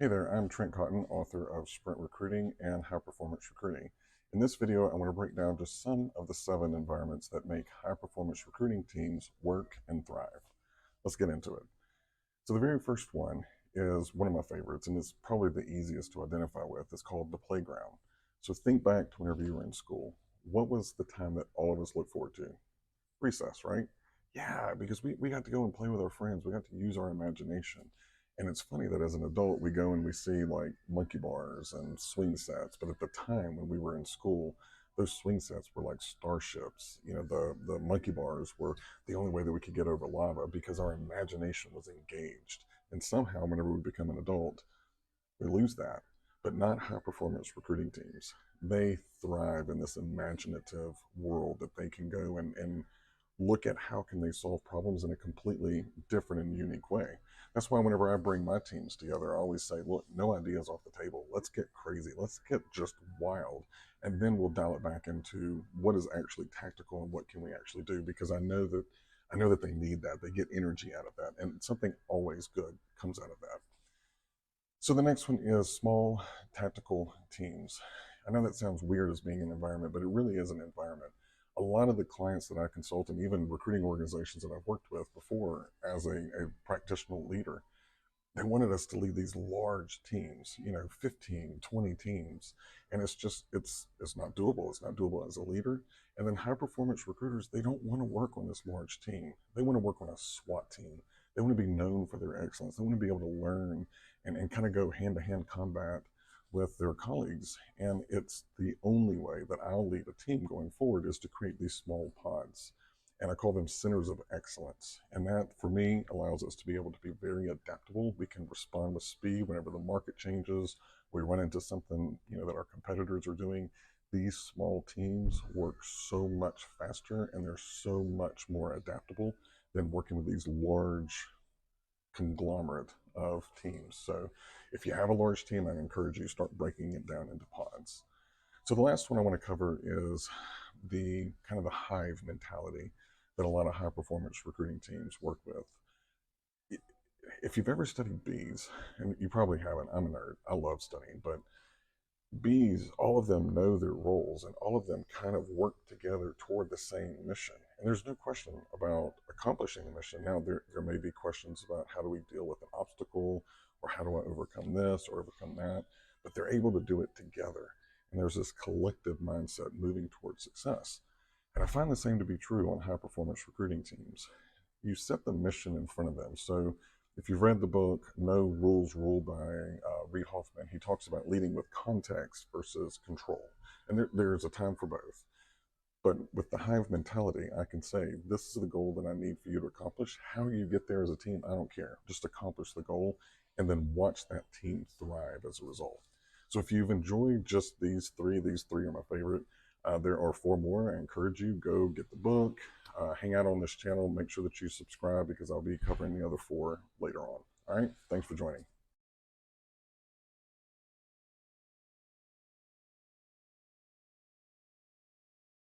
Hey there, I'm Trent Cotton, author of Sprint Recruiting and High Performance Recruiting. In this video, I want to break down just some of the 7 environments that make high performance recruiting teams work and thrive. Let's get into it. So the very first one is one of my favorites, and it's probably the easiest to identify with. It's called the playground. So think back to whenever you were in school. What was the time that all of us look forward to? Recess, right? Yeah, because we got to go and play with our friends. We got to use our imagination. And it's funny that as an adult, we go and we see like monkey bars and swing sets. But at the time when we were in school, those swing sets were like starships. The monkey bars were the only way that we could get over lava because our imagination was engaged. And somehow, whenever we become an adult, we lose that. But not high performance recruiting teams. They thrive in this imaginative world that they can go and look at how can they solve problems in a completely different and unique way. That's why whenever I bring my teams together, I always say, look, no ideas off the table. Let's get crazy. Let's get just wild. And then we'll dial it back into what is actually tactical and what can we actually do, because I know that they need that. They get energy out of that. And something always good comes out of that. So the next one is small tactical teams. I know that sounds weird as being an environment, but it really is an environment. A lot of the clients that I consult and even recruiting organizations that I've worked with before as a practitioner leader, they wanted us to lead these large teams, 15, 20 teams. And it's not doable. It's not doable as a leader. And then high performance recruiters, they don't want to work on this large team. They want to work on a SWAT team. They want to be known for their excellence. They want to be able to learn and kind of go hand to hand combat with their colleagues. And it's the only way that I'll lead a team going forward is to create these small pods. And I call them centers of excellence. And that, for me, allows us to be able to be very adaptable. We can respond with speed whenever the market changes. We run into something, that our competitors are doing. These small teams work so much faster and they're so much more adaptable than working with these large conglomerate of teams. So if you have a large team, I encourage you to start breaking it down into pods. So the last one I want to cover is the kind of the hive mentality that a lot of high performance recruiting teams work with. If you've ever studied bees, and you probably haven't, I'm a nerd, I love studying, but bees, all of them know their roles and all of them kind of work together toward the same mission. And there's no question about accomplishing the mission. Now, there may be questions about how do we deal with an obstacle, or how do I overcome this or overcome that, but they're able to do it together. And there's this collective mindset moving towards success. And I find the same to be true on high performance recruiting teams. You set the mission in front of them. So if you've read the book No Rules Rule by Reid Hoffman, he talks about leading with context versus control. And there's a time for both. But with the hive mentality, I can say, this is the goal that I need for you to accomplish. How you get there as a team, I don't care. Just accomplish the goal and then watch that team thrive as a result. So if you've enjoyed just these three are my favorite. There are 4 more. I encourage you, go get the book, hang out on this channel, make sure that you subscribe because I'll be covering the other 4 later on. All right, thanks for joining.